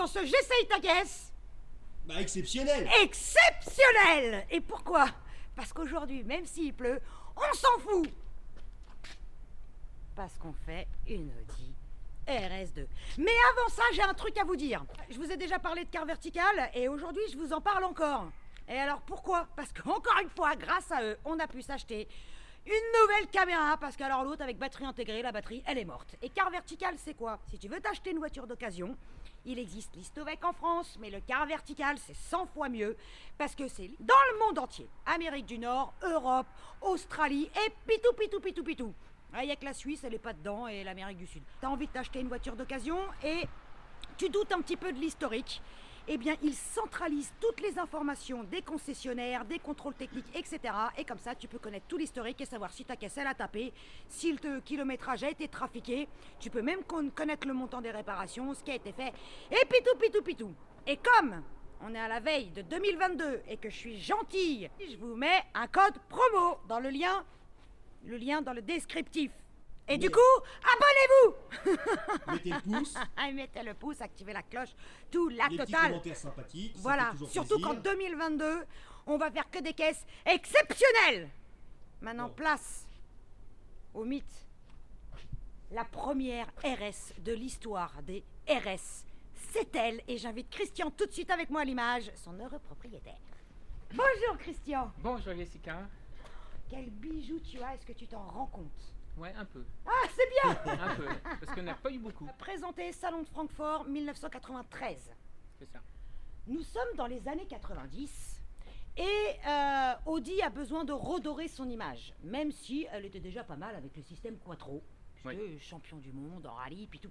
dans ce J'essaye ta caisse. Bah exceptionnel. Exceptionnel. Et pourquoi? Parce qu'aujourd'hui, même s'il pleut, on s'en fout. Parce qu'on fait une Audi RS2. Mais avant ça, j'ai un truc à vous dire. Je vous ai déjà parlé de car vertical et aujourd'hui, je vous en parle encore. Et alors pourquoi? Parce qu'encore une fois, grâce à eux, on a pu s'acheter une nouvelle caméra, parce qu'alors l'autre avec batterie intégrée, la batterie elle est morte. Et car vertical c'est quoi? Si tu veux t'acheter une voiture d'occasion, il existe l'Histovec en France, mais le car vertical c'est 100 fois mieux, parce que c'est dans le monde entier. Amérique du Nord, Europe, Australie et pitou. Il n'y a que la Suisse, elle est pas dedans, et l'Amérique du Sud. T'as envie de t'acheter une voiture d'occasion et tu doutes un petit peu de l'historique. Eh bien, ils centralisent toutes les informations des concessionnaires, des contrôles techniques, etc. Et comme ça, tu peux connaître tout l'historique et savoir si ta caisse elle a tapé, si le kilométrage a été trafiqué. Tu peux même connaître le montant des réparations, ce qui a été fait. Et pitou. Et comme on est à la veille de 2022 et que je suis gentille, je vous mets un code promo dans le lien dans le descriptif. Et du coup, abonnez-vous. Mettez le pouce. Mettez le pouce, activez la cloche, tout la Les petits totale. commentaires sympathiques. Ça Voilà, fait toujours surtout plaisir. qu'en 2022, on va faire que des caisses exceptionnelles. Maintenant, Bon. place au mythe. La première RS de l'histoire des RS, c'est elle. Et j'invite Christian tout de suite avec moi à l'image, son heureux propriétaire. Bonjour Christian. Bonjour Jessica. Quel bijou tu as, est-ce que tu t'en rends compte? Ouais, un peu. Ah, c'est bien. Un peu. Parce qu'on n'a pas eu beaucoup. Présenté Salon de Francfort 1993. C'est ça. Nous sommes dans les années 90 et Audi a besoin de redorer son image, même si elle était déjà pas mal avec le système Quattro, puisque champion du monde en rallye, pitou.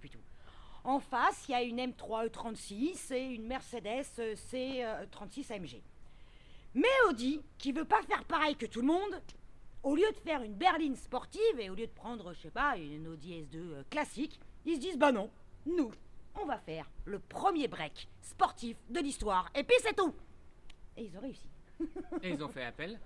En face, il y a une M3 E36 et une Mercedes C36 AMG. Mais Audi, qui veut pas faire pareil que tout le monde, au lieu de faire une berline sportive et au lieu de prendre, je sais pas, une Audi S2 classique, ils se disent bah non, nous, on va faire le premier break sportif de l'histoire. Et puis c'est tout. Et ils ont réussi. Et ils ont fait appel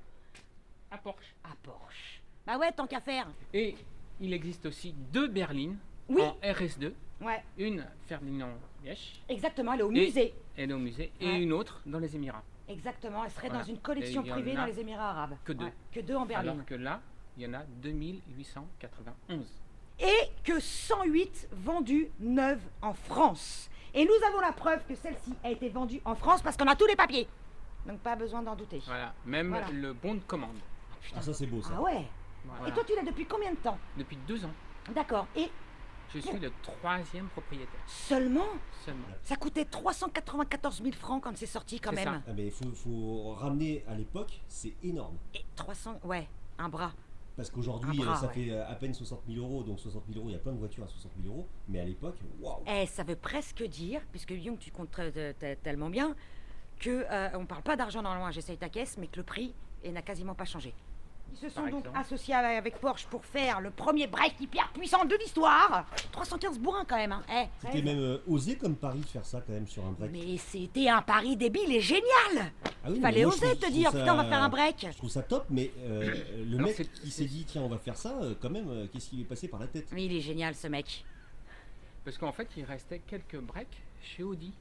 à Porsche. À Porsche. Bah ouais, tant qu'à faire. Et il existe aussi deux berlines Oui. en RS2. Ouais, Une Ferdinand Piëch. exactement, elle est au Et- musée. Elle est au musée. Ouais. Et une autre dans les Émirats. Exactement, elle serait Voilà. dans une collection Et il y en privée a dans les Émirats arabes. que deux. Ouais, que deux en berline. Alors que là, il y en a 2891. Et que 108 vendues neuves en France. Et nous avons la preuve que celle-ci a été vendue en France parce qu'on a tous les papiers. Donc pas besoin d'en douter. Voilà. Même Voilà. le bon de commande. Ah ça c'est beau ça. Ah ouais. Voilà. Et toi tu l'as depuis combien de temps? Depuis 2 ans. D'accord. Et Je suis le 3e propriétaire. seulement, Seulement. ça coûtait 394 000 francs quand c'est sorti quand C'est même. Ah mais faut ramener à l'époque, c'est énorme. Et 300, ouais, un bras. Parce qu'aujourd'hui Un bras, ça ouais. fait à peine 60 000 euros, donc 60 000 euros, il y a plein de voitures à 60 000 euros, mais à l'époque, waouh. Eh, ça veut presque dire, puisque Young, tu comptes tellement bien, que on parle pas d'argent normalement, j'essaye ta caisse, mais que le prix n'a quasiment pas changé. Ils se sont Par donc exemple. associés avec Porsche pour faire le premier break hyper puissant de l'histoire. 315 bourrins quand même, hein. Eh, C'était ouais. même osé comme pari de faire ça quand même sur un break. Mais c'était un pari débile et génial. Ah oui, Il mais fallait moi, je oser trouve- te je dire, trouve putain, on va ça- faire un break. Je trouve ça top, mais le Alors, mec c'est- qui s'est dit tiens on va faire ça, quand même, qu'est-ce qui lui est passé par la tête? Mais il est génial ce mec. Parce qu'en fait, il restait quelques breaks chez Audi.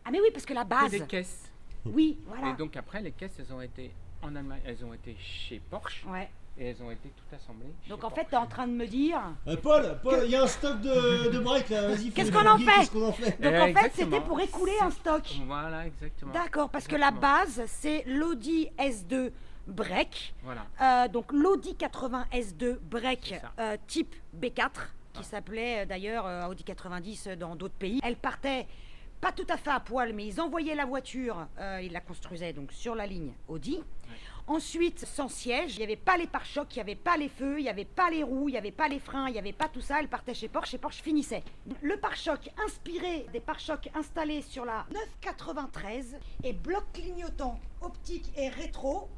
Ah mais oui, parce que la Que base. des caisses. Oui, voilà. Et donc après, les caisses, elles ont été en Allemagne, elles ont été chez Porsche Ouais. et elles ont été toutes assemblées. Donc chez en fait, Porsche. t'es en train de me dire. Paul, il y a un stock de break là, vas-y. faut Qu'est-ce les qu'on en larguer, fait Qu'est-ce qu'on en fait? Donc en fait, Exactement. c'était pour écouler un stock. Voilà, exactement. D'accord, parce que la Exactement. base, c'est l'Audi S2 Break. Voilà. Donc l'Audi 80 S2 Break C'est ça. type B4, qui s'appelait d'ailleurs Audi 90 dans d'autres pays. Elle partait pas tout à fait à poil, mais ils envoyaient la voiture, ils la construisaient donc sur la ligne Audi. Ensuite, sans siège, il n'y avait pas les pare-chocs, il n'y avait pas les feux, il n'y avait pas les roues, il n'y avait pas les freins, il n'y avait pas tout ça. Elle partait chez Porsche et Porsche finissait. Le pare-choc inspiré des pare-chocs installés sur la 993 et bloc clignotant optique et rétro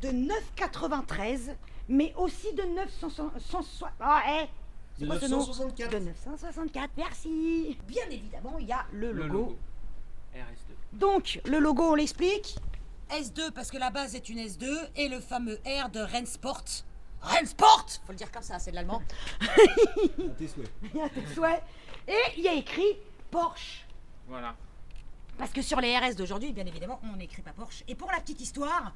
de 993, mais aussi de 960. Ah, De c'est quoi ce nom 964. De 964, merci. Bien évidemment, il y a le Le logo. logo. RS2. Donc, le logo, on l'explique. S2 parce que la base est une S2 et le fameux R de Rennsport. Rennsport, faut le dire comme ça, c'est de l'allemand. À tes souhaits. Il y a tes souhaits. Et il y a écrit Porsche. Voilà. Parce que sur les RS d'aujourd'hui, bien évidemment, on n'écrit pas Porsche. Et pour la petite histoire,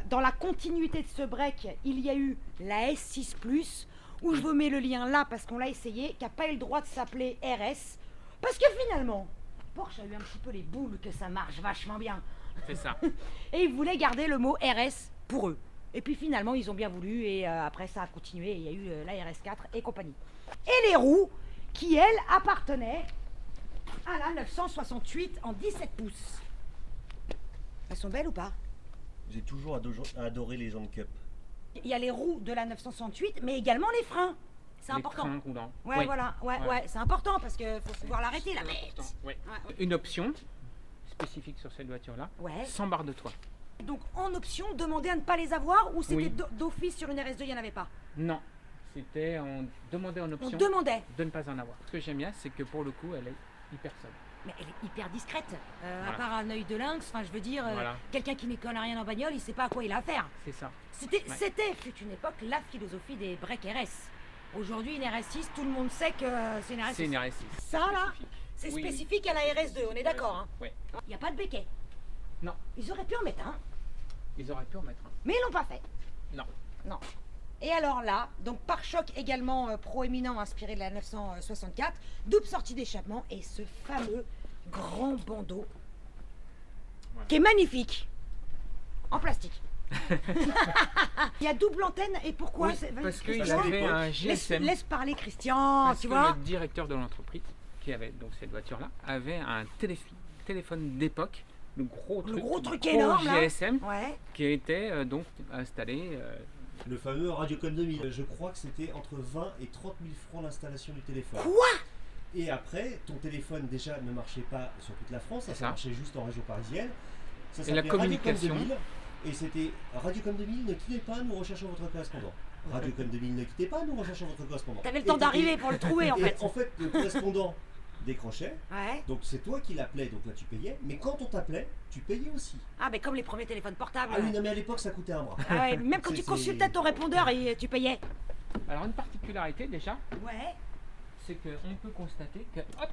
dans la continuité de ce break, il y a eu la S6 Plus, où je vous mets le lien là parce qu'on l'a essayé, qui n'a pas eu le droit de s'appeler RS. Parce que finalement, Porsche a eu un petit peu les boules que ça marche vachement bien. C'est ça. Et ils voulaient garder le mot RS pour eux. Et puis finalement, ils ont bien voulu et après ça a continué. Il y a eu la RS4 et compagnie. Et les roues, qui elles appartenaient à la 968 en 17 pouces. Elles sont belles ou pas? J'ai toujours adoré les jantes Cup. Il y a les roues de la 968, mais également les freins. C'est Les important. freins roulants. Ouais, Oui. voilà, ouais, Ouais. ouais, c'est important parce qu'il faut pouvoir l'arrêter la C'est bête. important, oui. Ouais. Une option spécifique sur cette voiture-là, Ouais. sans barre de toit. Donc en option, demander à ne pas les avoir ou c'était Oui. d'office sur une RS2, il n'y en avait pas? Non, c'était on demandait en On option demandait. de ne pas en avoir. Ce que j'aime bien, c'est que pour le coup, elle est hyper sobre. Mais elle est hyper discrète. À Voilà. part un œil de lynx, enfin je veux dire, Voilà. quelqu'un qui n'y connaît rien en bagnole, il sait pas à quoi il a affaire. C'est ça. C'était, Ouais. c'était, fut une époque, la philosophie des breaks RS. Aujourd'hui, une RS6, tout le monde sait que c'est une RS6. C'est une RS6. Ça là, c'est Oui, oui. spécifique à la RS2, on est d'accord. Hein. Oui. Il n'y a pas de béquet. Non, Ils auraient pu en mettre un, ils auraient pu en mettre un. mais ils l'ont pas fait. Non. Non. Et alors là, donc pare-choc également proéminent inspiré de la 964, double sortie d'échappement et ce fameux grand bandeau Voilà. qui est magnifique en plastique. Il y a double antenne et pourquoi Oui, c'est- parce Christian, qu'il avait un laisse, GSM. laisse parler Christian, Parce tu que vois. le directeur de l'entreprise, qui avait donc cette voiture-là, avait un téléphone d'époque, le gros truc énorme là. GSM, Ouais. qui était donc installé. Le fameux Radiocom 2000. Je crois que c'était entre 20 et 30 000 francs l'installation du téléphone. Quoi? Et après, ton téléphone déjà ne marchait pas sur toute la France, ça C'est ça. marchait juste en région parisienne. Ça Et la s'appelait communication. Radiocom 2000, et c'était Radiocom 2000, ne quittez pas, nous recherchons votre correspondant. Radiocom 2000, ne quittez pas, nous recherchons votre correspondant. T'avais le Et temps d'arriver pour le trouver en et fait. en fait, le correspondant décrochait, Ouais. donc c'est toi qui l'appelais, donc là tu payais, mais quand on t'appelait, tu payais aussi. Ah, mais comme les premiers téléphones portables. Ah oui, non mais à l'époque ça coûtait un bras. Ah ouais, même quand tu C'est- consultais ton répondeur, tu payais. Alors une particularité déjà, Ouais. c'est qu'on peut constater que, hop,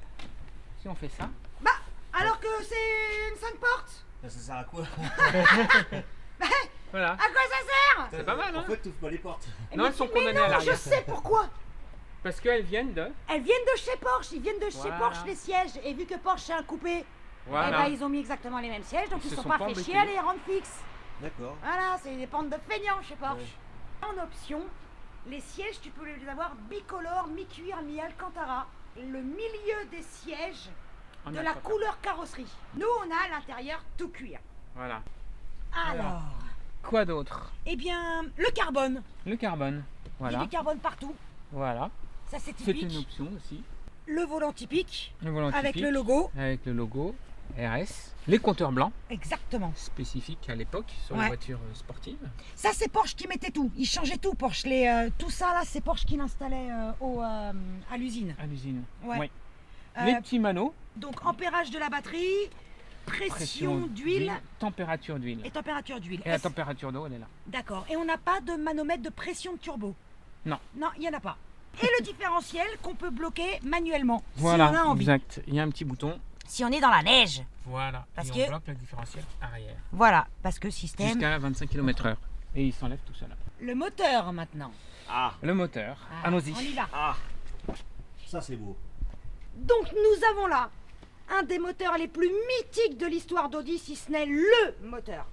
si on fait ça, Bah, alors que c'est une 5 portes. Ça sert à quoi? voilà. À quoi ça sert? C'est pas mal, hein. En fait, t'ouvres pas les portes. Non, elles sont Mais condamnées non, à l'arrière. je sais pourquoi. Parce qu'elles viennent de. Elles viennent de chez Porsche, ils viennent de chez Voilà. Porsche les sièges. Et vu que Porsche c'est un coupé, Voilà. eh ben, ils ont mis exactement les mêmes sièges, donc Ils ils se sont sont pas pas fait embêtés. chier à les rendre fixes. D'accord. Voilà, c'est des pentes de feignants chez Porsche. En option, les sièges, tu peux les avoir bicolores, mi-cuir, mi-alcantara. Le milieu des sièges En de la alcantara. couleur carrosserie. Nous, on a à l'intérieur tout cuir. Voilà. Alors, Quoi d'autre? eh bien, le carbone. Le carbone. Il y a Voilà. du carbone partout. Voilà. Ça, c'est C'est typique. une option aussi. Le volant typique, Le volant avec typique, le logo. avec le logo RS. Les compteurs blancs Exactement. spécifiques à l'époque sur Ouais. les voitures sportives. Ça, c'est Porsche qui mettait tout. Ils changeaient tout, Porsche. Tout ça, là, c'est Porsche qui l'installait à l'usine. À l'usine. Ouais. Oui. Euh, Les petits manos. Donc, ampérage de la batterie, pression d'huile température d'huile. et température d'huile. Et la température d'eau, elle est là. D'accord. Et on n'a pas de manomètre de pression de turbo. Non. Non, il n'y en a pas. Et le différentiel qu'on peut bloquer manuellement. Voilà, si on a envie. exact. Il y a un petit bouton. Si on est dans la neige. Voilà. Parce et que- on bloque le différentiel arrière. Voilà, parce que système. Jusqu'à 25 km/h. Et il s'enlève tout seul. Le moteur maintenant. Ah, Le moteur. Ah, Allons-y. On y va. ah. Ça c'est beau. Donc nous avons là un des moteurs les plus mythiques de l'histoire d'Audi, si ce n'est le moteur.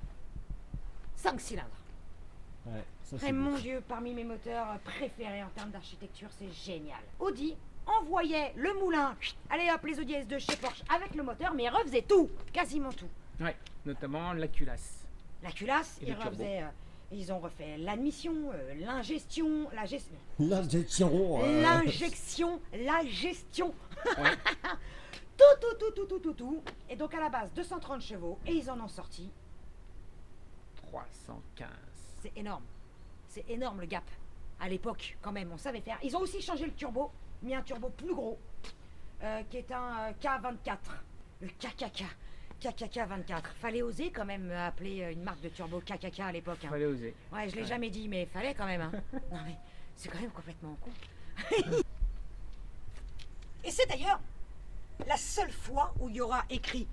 5 cylindres. Ouais, ça Et c'est mon beau. Dieu, parmi mes moteurs préférés en termes d'architecture, c'est génial. Audi envoyait le moulin, allez hop, les Audi S2 chez Porsche avec le moteur, mais ils refaisaient tout, quasiment tout. Ouais, notamment la culasse. La culasse, Et ils le turbo. refaisaient, ils ont refait l'admission, l'ingestion, L'injection. l'injection, la gestion. Ouais. Tout. Et donc à la base, 230 chevaux, et ils en ont sorti. 315. C'est énorme. C'est énorme le gap. À l'époque, quand même, on savait faire. Ils ont aussi changé le turbo, mis un turbo plus gros, qui est un K24. Le KKK. KKK 24. Fallait oser quand même appeler une marque de turbo KKK à l'époque. Hein. Fallait oser. Ouais, je l'ai jamais dit, mais fallait quand même. Hein. Non mais c'est quand même complètement con. Et c'est d'ailleurs la seule fois où il y aura écrit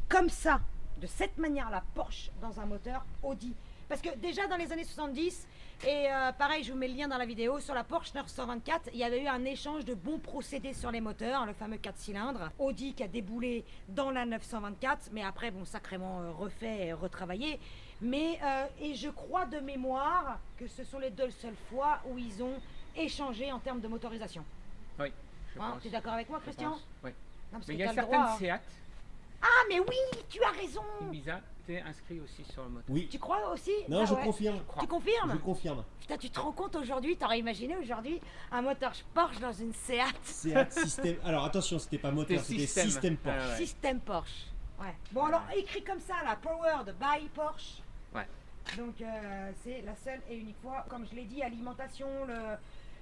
comme ça, de cette manière-là, Porsche dans un moteur Audi. Parce que déjà dans les années 70, et pareil, je vous mets le lien dans la vidéo, sur la Porsche 924, il y avait eu un échange de bons procédés sur les moteurs, le fameux 4 cylindres. Audi qui a déboulé dans la 924, mais après, bon, sacrément refait et retravaillé. Mais, et je crois de mémoire que ce sont les deux seules fois où ils ont échangé en termes de motorisation. Oui, je pense. Tu es d'accord avec moi, Je Christian? pense, oui. Non, parce Mais que il y a t'as le certaines droit, hein. Seat, Ah, mais oui, tu as raison. Ibiza, t'es inscrit aussi sur le moteur. Oui. Tu crois aussi? Non, Ah je ouais. confirme. Tu confirmes? Je confirme. Putain, tu te rends compte aujourd'hui, t'aurais imaginé aujourd'hui un moteur Porsche dans une Seat Seat système. Alors attention, c'était pas moteur, c'était système Porsche. Ah ouais. système Porsche. Ouais. Bon alors écrit comme ça là, Powered by Porsche. Ouais. Donc c'est la seule et unique fois, comme je l'ai dit, alimentation,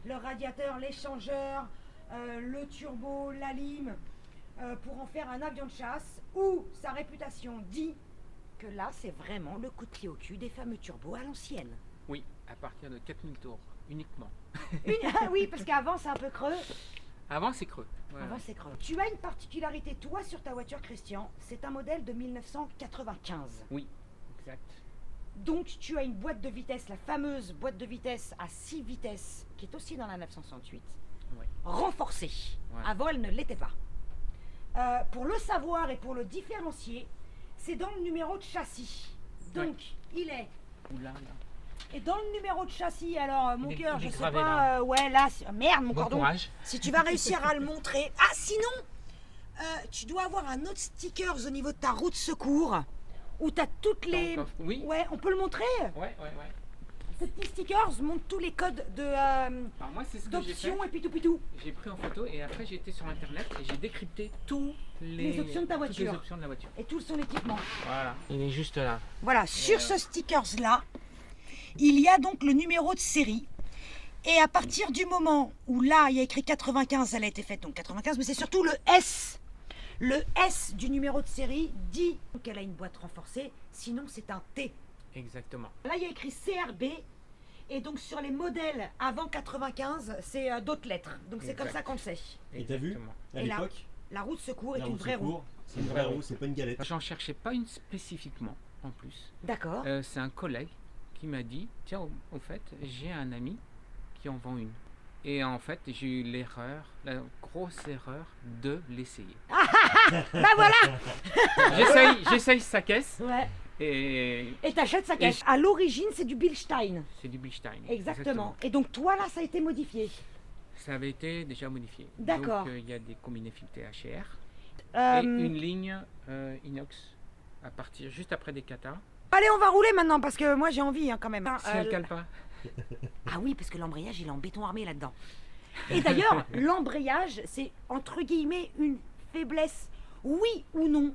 le radiateur, l'échangeur, le turbo, la lime, pour en faire un avion de chasse, où sa réputation dit que là c'est vraiment le coup de pied au cul des fameux turbos à l'ancienne. Oui, à partir de 4000 tours uniquement. Ah oui, parce qu'avant c'est un peu creux. Avant, c'est creux. Ouais, Avant ouais. c'est creux. Tu as une particularité toi sur ta voiture, Christian, c'est un modèle de 1995. Oui, exact. Donc tu as une boîte de vitesse, la fameuse boîte de vitesse à 6 vitesses, qui est aussi dans la 968, Ouais. renforcée. Ouais. Avant elle ne l'était pas. Pour le savoir et pour le différencier, c'est dans le numéro de châssis. Donc il est... Oula, là. Et dans le numéro de châssis, alors mon Il est- cœur, il je est sais gravé pas, là. ouais là, merde mon Bon cordon. courage. Si tu vas réussir à le montrer. Ah, sinon, tu dois avoir un autre sticker au niveau de ta roue de secours où tu as toutes Dans le les. coffre. Oui. Ouais, on peut le montrer. Ouais. Ces petits stickers montrent tous les codes de Alors moi, c'est ce que j'ai fait. d'options et puis tout. J'ai pris en photo et après j'ai été sur internet et j'ai décrypté tous Les options de ta toutes voiture. les options de la voiture. Et tout son équipement. Voilà. Il est juste là. Voilà, sur ce stickers-là, il y a donc le numéro de série. Et à partir du moment où là, il y a écrit 95, elle a été faite donc 95, mais c'est surtout le S. Le S du numéro de série dit qu'elle a une boîte renforcée, sinon c'est un T. Exactement. Là, il y a écrit CRB. Et donc sur les modèles avant 95, c'est d'autres lettres. Donc c'est comme Exact. ça qu'on le sait. Et t'as vu Exactement. à Et là, l'époque, La roue de secours est la une roue de vraie roue. secours, c'est une vraie roue, c'est pas une galette. J'en cherchais pas une spécifiquement en plus. D'accord. C'est un collègue qui m'a dit tiens, au fait, j'ai un ami qui en vend une. Et en fait, j'ai eu l'erreur, la grosse erreur de l'essayer. Bah voilà. J'essaye sa caisse Ouais. et Et t'achètes sa caisse. À l'origine, c'est du Bilstein. c'est du Bilstein. Exactement. Et donc toi là, ça a été modifié. Ça avait été déjà modifié. D'accord. Donc il y a des combinés filetés HR Euh, et une ligne inox à partir juste après des katas. Allez, on va rouler maintenant parce que moi j'ai envie hein, quand même. Si elle cale pas. Ah oui, parce que l'embrayage il est en béton armé là-dedans. Et d'ailleurs, l'embrayage c'est entre guillemets une faiblesse, oui ou non,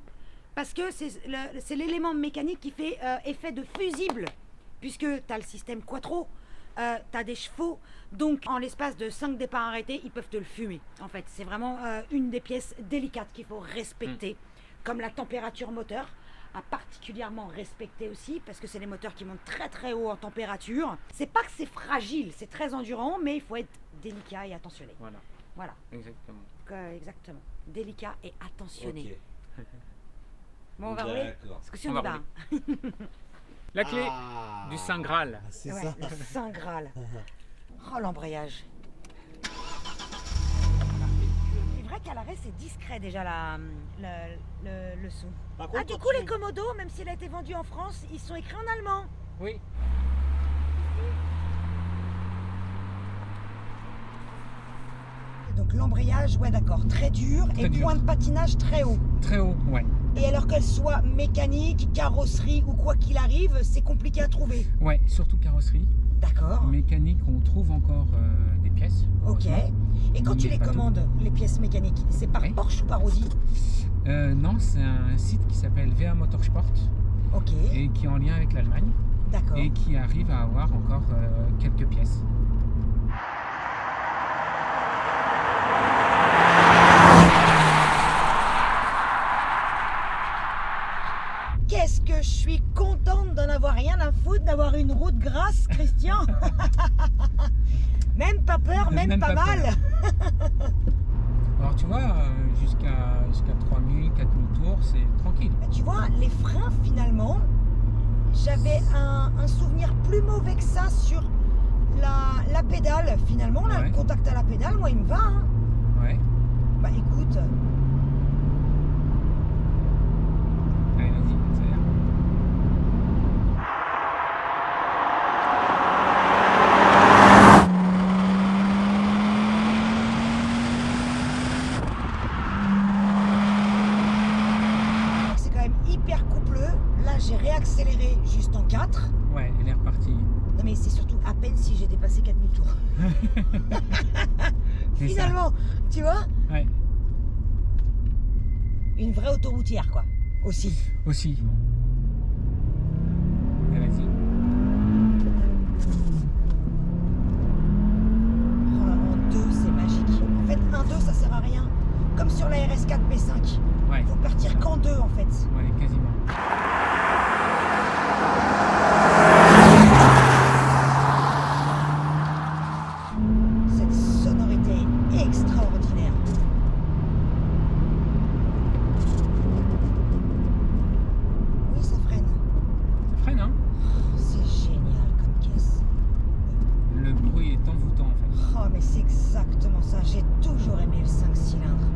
parce que c'est l'élément mécanique qui fait effet de fusible, puisque tu as le système quattro, tu as des chevaux, donc en l'espace de 5 départs arrêtés, ils peuvent te le fumer. En fait, c'est vraiment une des pièces délicates qu'il faut respecter, comme la température moteur. À particulièrement respecter aussi parce que c'est les moteurs qui montent très très haut en température. C'est pas que c'est fragile, c'est très endurant, mais il faut être délicat et attentionné. Voilà, Voilà, exactement. exactement. Délicat et attentionné. Ok. Bon, on va rouler D'accord. parce que si on, On y va va. La clé Ah, du Saint Graal. C'est Ouais, ça. le Saint Graal. Oh, l'embrayage. C'est vrai qu'à l'arrêt, c'est discret déjà le son. Par Ah, contre, du quand coup, tu- les Komodo, même s'il a été vendu en France, ils sont écrits en allemand. Oui. Donc l'embrayage, ouais d'accord, très dur Très et dur. point de patinage très haut. Très haut, ouais. Et alors qu'elle soit mécanique, carrosserie ou quoi qu'il arrive, c'est compliqué à trouver. Ouais, surtout carrosserie. D'accord. Mécanique, on trouve encore des pièces. Ok. heureusement. Et quand tu Mais les pas tout. commandes, les pièces mécaniques, c'est par Oui. Porsche ou par Audi? Non, c'est un site qui s'appelle VA Motorsport Ok, et qui est en lien avec l'Allemagne d'accord. et qui arrive à avoir encore quelques pièces. Qu'est-ce que je suis contente d'en avoir rien à foutre, d'avoir une route grasse, Christian. Même pas peur, même pas Même pas mal. peur. Alors tu vois, jusqu'à 3000, 4000 tours, c'est tranquille. Bah, tu vois, les freins, finalement, j'avais un souvenir plus mauvais que ça sur la pédale. Finalement, là, Ouais. le contact à la pédale, moi, il me va. Hein. Ouais. Bah écoute, Allez, vas-y, accélère. c'est quand même hyper coupleux. Là, j'ai réaccéléré juste en 4. Ouais, elle est repartie. Non mais c'est surtout à peine si j'ai dépassé 4000 tours. C'est Finalement, tu vois, ça. Ouais, une vraie autoroutière quoi, aussi. aussi. Allez, vas-y. Oh là, en 2, c'est magique. En fait, 1-2, ça sert à rien. Comme sur la RS4 P5. Ouais, Il faut partir qu'en 2 en fait. ouais, quasiment. Cette sonorité est extraordinaire. Oui, ça freine. Ça freine, hein? C'est génial comme caisse. Le bruit est envoûtant en fait. Oh, mais c'est exactement ça. J'ai toujours aimé le 5 cylindres.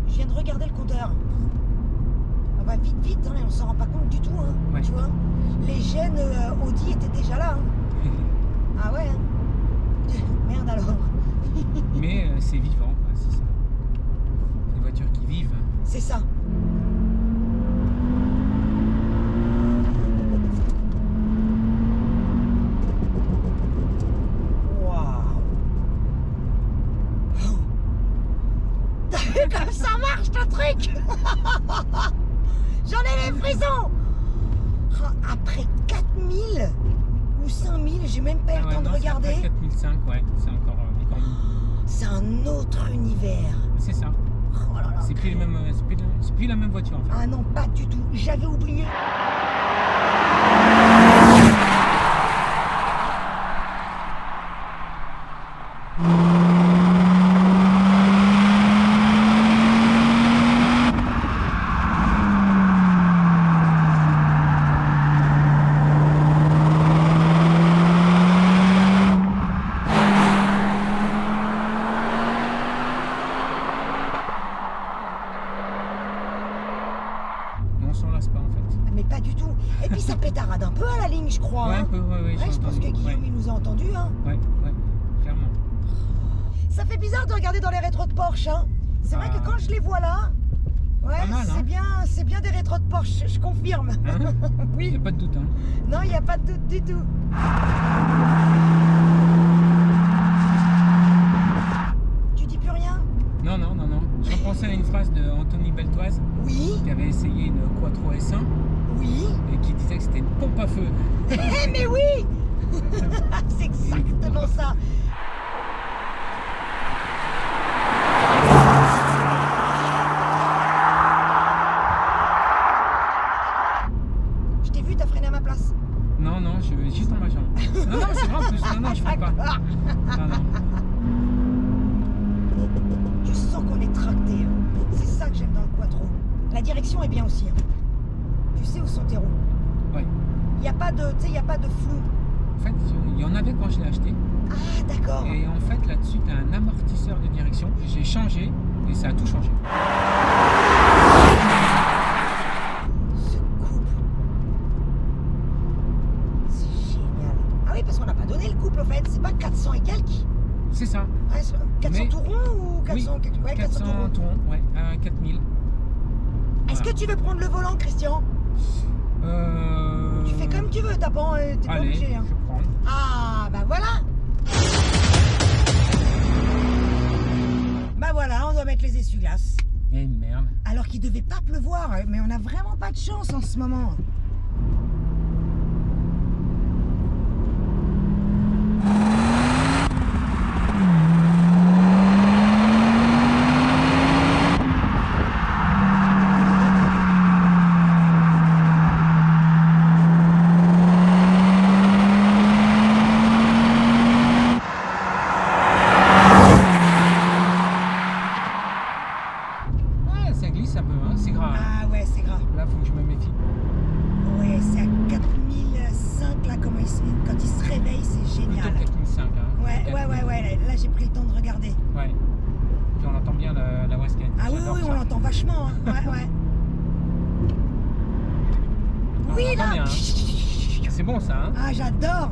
Je viens de regarder le compteur. On va vite, vite, hein, et on s'en rend pas compte du tout. Hein, Ouais. Tu vois, les gènes Audi étaient déjà là. Hein. Ah ouais, hein. Merde alors. Mais c'est vivant, quoi, c'est ça. C'est des voitures qui vivent. C'est ça. Waouh. T'as vu comme ça marche le truc? J'en ai les frissons. Oh, après 4000 ou 5000, j'ai même pas eu le Ah ouais, temps de non, c'est regarder. après 4005, ouais, c'est encore mieux. C'est un autre univers. C'est ça. Oh là là. C'est plus, c'est plus la même voiture en fait. Ah non, pas du tout. J'avais oublié. Mais on s'en lasse pas en fait. Mais pas du tout. Et puis ça pétarade un peu à la ligne, je crois. Ouais, hein. un peu, ouais, Ouais, j'ai je pense que entendu. Guillaume, Ouais, il nous a entendus. Hein. ouais, clairement. Ça fait bizarre de regarder dans les rétros de Porsche. Hein. C'est vrai Ah. que quand je les vois là, ouais, Pas mal, hein. c'est bien des rétros de Porsche, je confirme. Hein? Il Oui, n'y a pas de doute, hein. non, il n'y a pas de doute du tout. Tu dis plus rien? Non, non, non, non. Je repensais à une phrase de Anthony Beltoise Oui, qui avait essayé une Quattro S1 oui. et qui disait que c'était une pompe à feu. Eh mais oui. C'est exactement ça. Je t'ai vu, t'as freiné à ma place. Non, non, je vais juste dans ma jambe. Non, non, c'est vrai en plus. Non, non, je ne pas. D'accord. Non, non. Tu sens qu'on est tracté. Hein. C'est ça que j'aime dans le Quattro. La direction est bien aussi. Hein. Tu sais où sont tes roues. Ouais. Il n'y a pas de, tu sais, il y a pas de flou. En fait, il y en avait quand je l'ai acheté. Ah d'accord. Et en fait, là-dessus, tu as un amortisseur de direction. J'ai changé et ça a tout changé. Ce couple. C'est génial. Ah oui, parce qu'on n'a pas donné le couple en fait. C'est pas 400 et quelques. C'est ça. Ouais, c'est 400 Mais- tout rond ou 400 Oui, ouais, 400 tout 400 rond. tourons, ouais, à 4000. Est-ce que tu veux prendre le volant, Christian? Tu fais comme tu veux, t'es pas Allez, obligé. Hein. je prends. Ah, bah voilà. Bah voilà, on doit mettre les essuie-glaces. Eh merde. Alors qu'il devait pas pleuvoir, mais on a vraiment pas de chance en ce moment. j'ai pris le temps de regarder. Ouais. Puis on entend bien la Wasquette. Ah oui, J'adore oui, ça. on l'entend vachement. Hein. Ouais, ouais. On Oui, entend là. bien, hein. C'est bon ça, hein? Ah, j'adore.